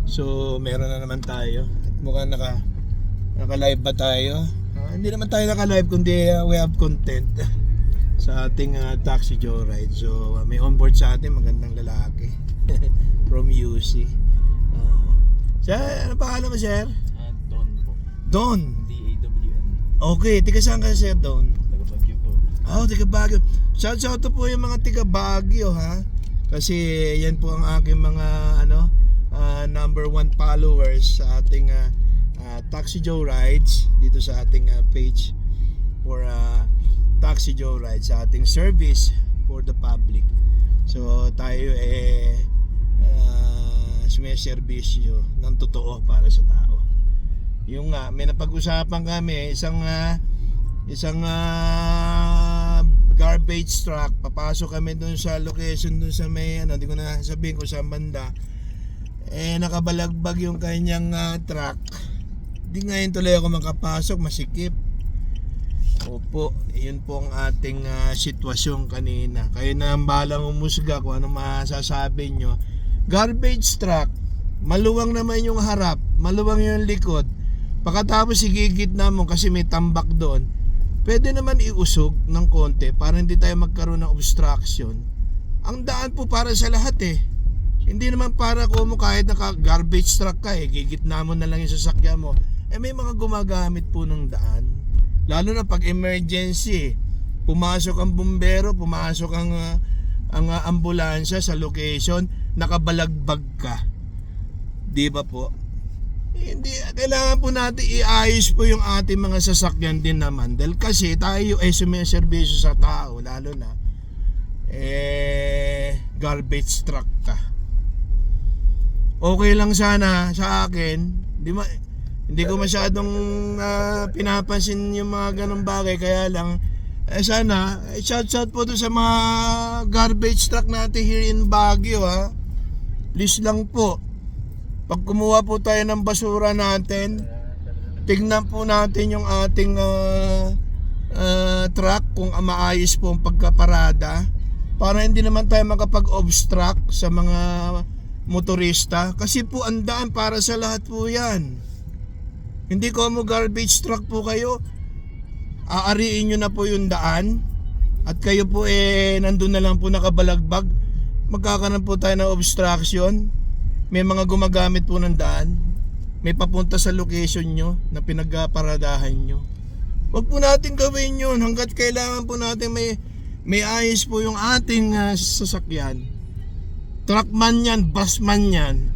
So meron na naman tayo. At mukhang naka-live ba tayo? Hindi naman tayo naka-live kundi we have content sa ating Taxi Joyride. So may onboard sa atin, magandang lalaki from UC. Sir, ano pangalan mo, sir? Don po. Don. D-A-W-N. Okay, tiga saan ka, sir, Don? Taga Baguio po. Tiga Baguio. Shout to po yung mga tiga Baguio, ha? Kasi yan po ang aking mga number 1 followers sa ating Taxi Joyrides dito sa ating page for Taxi Joyride, sa ating service for the public. So tayo may serbisyo ng totoo para sa tao. Yung may napag-usapan kami isang garbage truck, papasok kami doon sa location doon sa may hindi ko na sabihin kung saan banda, nakabalagbag yung kanyang truck. Di ngayon tuloy ako makapasok, masikip. Opo, yun po ang ating sitwasyon kanina. Kayo na ang bahalang umusga kung ano masasabi nyo. Garbage truck, maluwang naman yung harap, maluwang yung likod. Pagkatapos igigitna mo kasi may tambak doon, pwede naman iusog ng konti para hindi tayo magkaroon ng obstruction. Ang daan po para sa lahat Hindi naman para kung kahit naka-garbage truck ka gigitna mo na lang yung sasakyan mo. May mga gumagamit po ng daan. Lalo na pag emergency, pumasok ang bumbero, pumasok ang ambulansya sa location, nakabalagbag ka. Di ba po? Hindi, kailangan po natin iayos po yung ating mga sasakyan din naman. Dahil kasi tayo sumiservisyo sa tao, lalo na garbage truck ka. Okay lang sana sa akin, hindi ko masyadong pinapansin yung mga ganong bagay, kaya lang sana shout po to sa mga garbage truck natin here in Baguio, ha. Please lang po, pag kumuha po tayo ng basura natin, tignan po natin yung ating truck kung maayos po ang pagkaparada, para hindi naman tayo makapag-obstruct sa mga motorista. Kasi po ang daan para sa lahat po yan. Hindi ko mo garbage truck po kayo, aariin nyo na po yung daan at kayo po nandun na lang po nakabalagbag, magkakaroon po tayo ng obstruction. May mga gumagamit po ng daan, may papunta sa location nyo na pinagparadahan nyo. Huwag po natin gawin yun hanggat kailangan po natin may ayos po yung ating sasakyan. Truck man yan, bus man yan,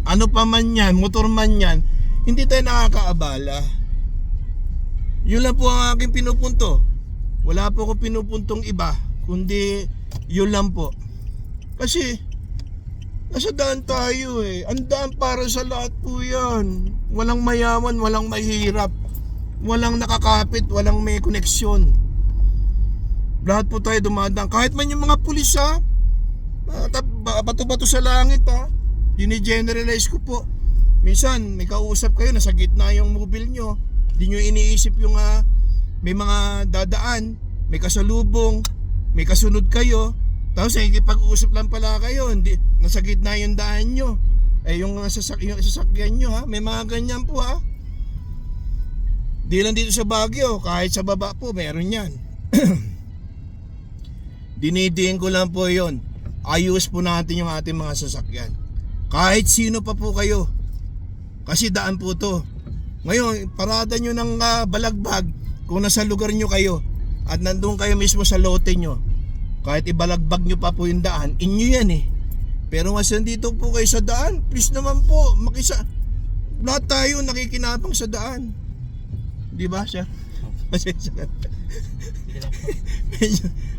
ano pa man yan, motor man yan, hindi tayo nakakaabala. Yun lang po ang aking pinupunto. Wala po akong pinupuntong iba, kundi yun lang po. Kasi nasa daan tayo Ang daan para sa lahat po yan. Walang mayaman, walang mahirap, walang nakakapit, walang may koneksyon. Lahat po tayo dumadaan. Kahit man yung mga pulis, bato-bato sa langit, dini-generalize ko po. Minsan may kausap kayo, nasa gitna yung mobile nyo, di nyo iniisip yung may mga dadaan, may kasalubong, may kasunod kayo, tapos nakikipag-usap lang pala kayo, hindi, nasa gitna yung daan nyo, yung sasakyan nyo, may mga ganyan po, di lang dito sa Baguio, kahit sa baba po meron yan. Dinidiin ko lang po yon, ayos po natin yung ating mga sasakyan, kahit sino pa po kayo, kasi daan po to. Ngayon, parada nyo ng balagbag kung nasa lugar nyo kayo at nandun kayo mismo sa lote nyo. Kahit ibalagbag nyo pa po yung daan, inyo yan Pero mas nandito po kayo sa daan, please naman po, lahat tayo nakikinabang sa daan. Di ba siya?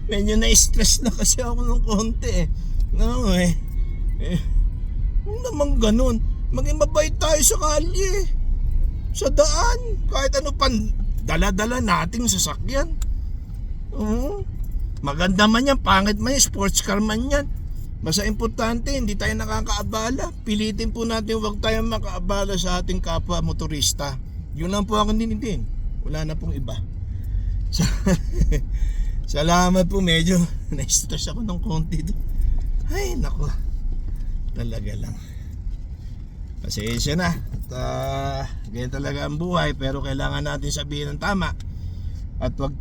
medyo na-stress na kasi ako ng konti Huwag naman ganun. Maging mabait tayo sa kalye, sa daan, kahit ano pan dala-dala nating sasakyan. Maganda man yan, pangit man yan, sports car man yan, basta importante hindi tayo nakakaabala. Pilitin po natin huwag tayong makaabala sa ating kapwa motorista. Yun lang po ako din. Wala na pong iba. Salamat po, medyo na-stress ako ng konti doon. Ay nako, talaga lang. Pasensya na. Ganyan talaga ang buhay, pero kailangan natin sabihin ng tama. At wag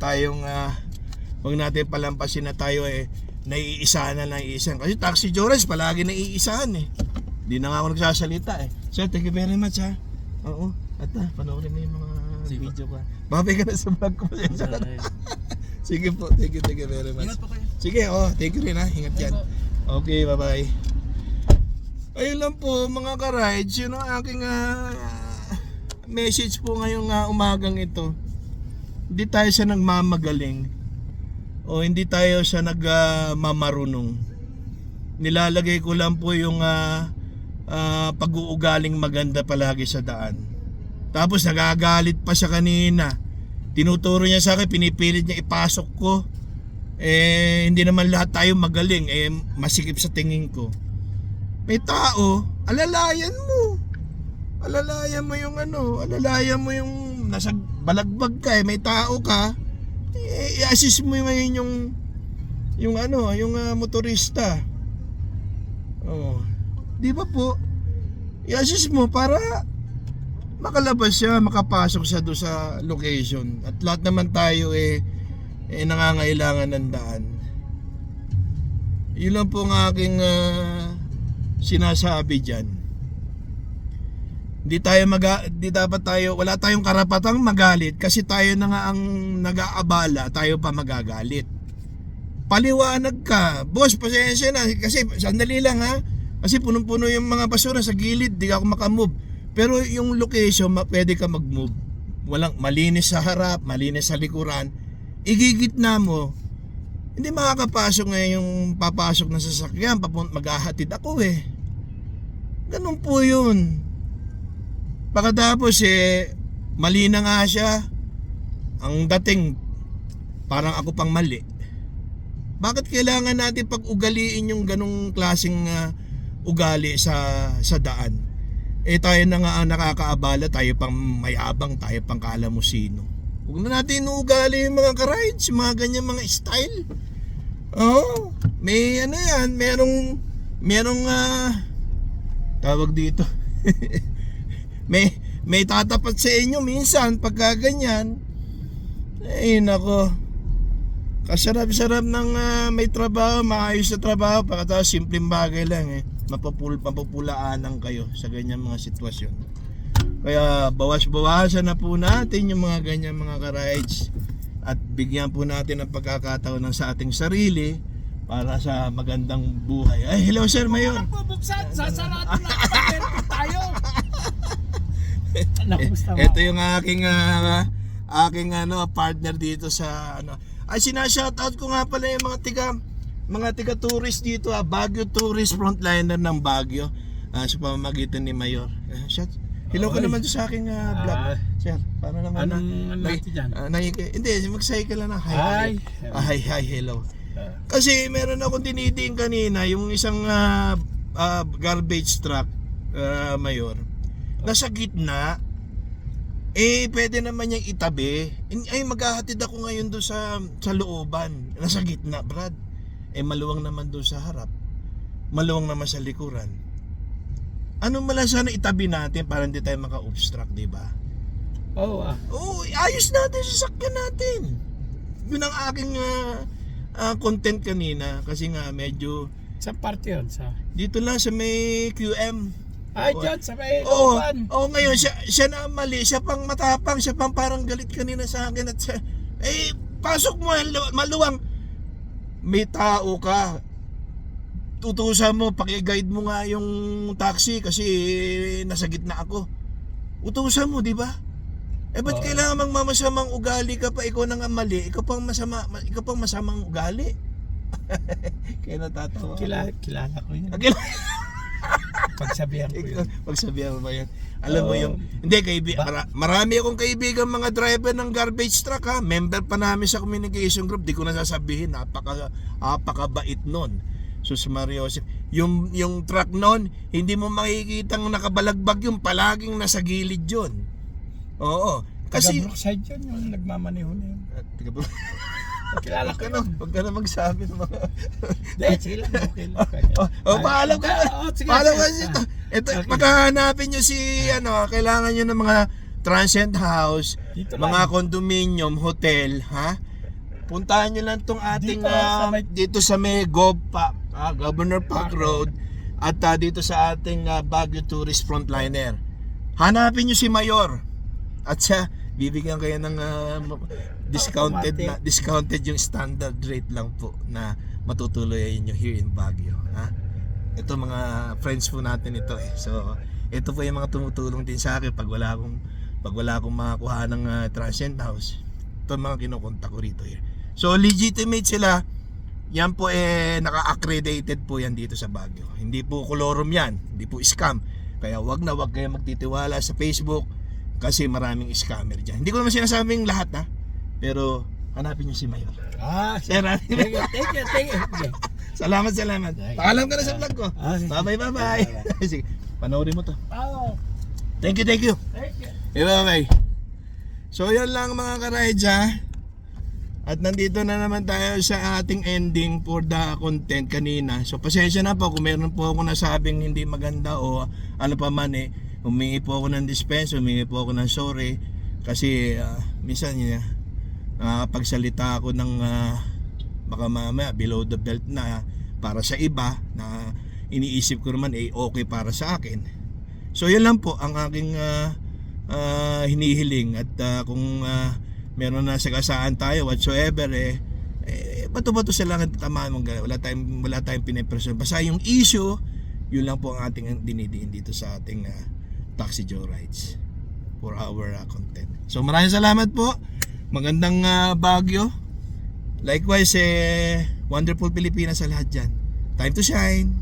natin palampasin na tayo naiisahan na naiisahan. Kasi Taxi Jores palagi naiisahan eh. Hindi na nga ako nagsasalita eh. Sir, thank you very much ha. Oo. At panoorin mo yung mga video ko. Babay ka na sa vlog ko. Pasensya ka na. Sige po, thank you very much. Ingat po kayo. Sige, thank you rin ha. Ingat yan. Okay, bye-bye. Ayun lang po mga ka-rides, yun ang aking message po ngayong umagang ito. Hindi tayo sa nagmamagaling o hindi tayo sa nagmamarunong. Nilalagay ko lang po yung pag-uugaling maganda palagi sa daan. Tapos nagagalit pa siya kanina. Tinuturo niya sa akin, pinipilit niya ipasok ko. Hindi naman lahat tayo magaling, masikip sa tingin ko. May tao, alalayan mo. Alalayan mo yung nasa balagbag ka may tao ka. I-assist mo ngayon yung motorista. Oh. Di ba po? I-assist mo para makalabas siya, makapasok siya doon sa location. At lahat naman tayo nangangailangan ng daan. Yun lang po ang aking sinasabi dyan. Wala tayong karapatang magalit kasi tayo na nga ang nag-aabala, tayo pa magagalit. Paliwanag ka, boss, pasensya na kasi sandali lang ha. Kasi punong-puno yung mga basura sa gilid, di ako makamove. Pero yung location, pwede ka mag-move. Walang malinis sa harap, malinis sa likuran. Igigitna mo. Hindi makakapasok ngayon yung papasok ng sasakyan, maghahatid ako Ganun po yun. Pagkatapos mali na nga siya. Ang dating, parang ako pang mali. Bakit kailangan natin pag-ugaliin yung ganung klaseng ugali sa daan? Tayo na nga ang nakakaabala, tayo pang mayabang, tayo pang kala mo sino. Huwag na natin inuugali yung mga ka-rides, mga ganyan mga style. May merong tawag dito. may tatapat sa inyo minsan pagka ganyan. Nako. Kasarap-sarap ng may trabaho, maayos na trabaho, pagkatapos simpleng bagay lang mapupulaanan kayo sa ganyan mga sitwasyon. Kaya bawas-bawasan na po natin yung mga ganyan mga ka-rides at bigyan po natin ng pagkakataon sa ating sarili para sa magandang buhay. Ay, hello sir, Mayor. Magbubuksan, sasarado na tayo. Ito yung aking partner dito sa Ay, sinashoutout ko nga pala yung mga tiga tourist dito, Baguio Tourist Frontliner ng Baguio, sa pamamagitan ni Mayor. Hello ka naman sa aking vlog. Sir, para naman hindi, mag-say ka lang na hi. Hi, hello. Kasi meron akong tiniting kanina, yung isang garbage truck, Mayor, nasa gitna. Pwede naman niyang itabi. Maghahatid ako ngayon doon sa looban. Nasa gitna, Brad. Maluwang naman doon sa harap. Maluwang naman sa likuran. Ano mala sana itabi natin para hindi tayo maka-obstruct, di ba? Ayos natin, sasakyan natin. Yun ang aking content kanina. Kasi nga medyo Sa party yun? dito lang sa may QM. Dyan sa may looban. Ngayon siya na mali, siya pang matapang, siya pang parang galit kanina sa akin at pasok mo, maluwang. May tao ka. Tutusan mo, paki-guide mo nga yung taxi kasi nasa gitna ako. Utusan mo, di ba? Ba't kailangan magmamasamang ugali ka pa, ikaw na nga mali, ikaw pang masamang ugali. Kaya natatawa. Kilala ko yun. Pagsabihan ko yun. Pagsabihan mo ba yan? Alam mo yung hindi, marami akong kaibigan mga driver ng garbage truck member pa namin sa communication group, di ko na sasabihin, napakabait nun. Sus Mario, yung truck nun, hindi mo makikitang nakabalagbag yung palaging nasa gilid yun. Kasi Brookside yun, yung nagmamaneho na yun. Kilala ko yun. Huwag ka na magsabi ng mga Sige lang, okay lang. paalam ka na. Sige. Paalam ka dito. Ito, Okay. maghahanapin nyo si, kailangan nyo ng mga transient house, Dito mga lang. condominium, hotel, ha? Puntahan nyo lang tong ating, Dito, sa may- dito sa may Governor Park Road, at dito sa ating Baguio Tourist Frontliner. Hanapin nyo si Mayor, at siya, bibigyan kayo ng discounted yung standard rate lang po na matutuloy nyo here in Baguio, ha? Ito mga friends po natin ito eh. So, ito po yung mga tumutulong din sa akin pag wala akong makakuha ng transient house. Ito ang mga kinukontak ko rito here. So, legitimate sila. Yan po naka-accredited po yan dito sa Baguio. Hindi po kolorum yan, hindi po scam. Kaya wag kayo magtitiwala sa Facebook kasi maraming scammer dyan. Hindi ko naman sinasabing lahat ha, pero hanapin nyo si Mayor. Sir, Sir, thank you. salamat. Paalam ka na sa vlog ko. Bye. Sige, panoorin mo to. Thank you. Thank you. Bye. So yan lang mga ka-rides ha. At nandito na naman tayo sa ating ending for the content kanina. So pasensya na po kung meron po ako nasabing hindi maganda o ano pa man humingi po ako ng dispense, humingi po ako ng sorry. Kasi minsan nakakapagsalita ako ng baka mamaya below the belt na para sa iba na iniisip ko naman okay para sa akin. So yun lang po ang aking hinihiling at kung meron na sagasaan tayo whatsoever bato-bato sa langit tamaan mong wala tayong pinipresyon. Basta yung issue, yun lang po ang ating dinidiin dito sa ating Taxi Joe Rides for our content. So maraming salamat po. Magandang Baguio. Likewise, wonderful Pilipinas sa lahat dyan. Time to shine.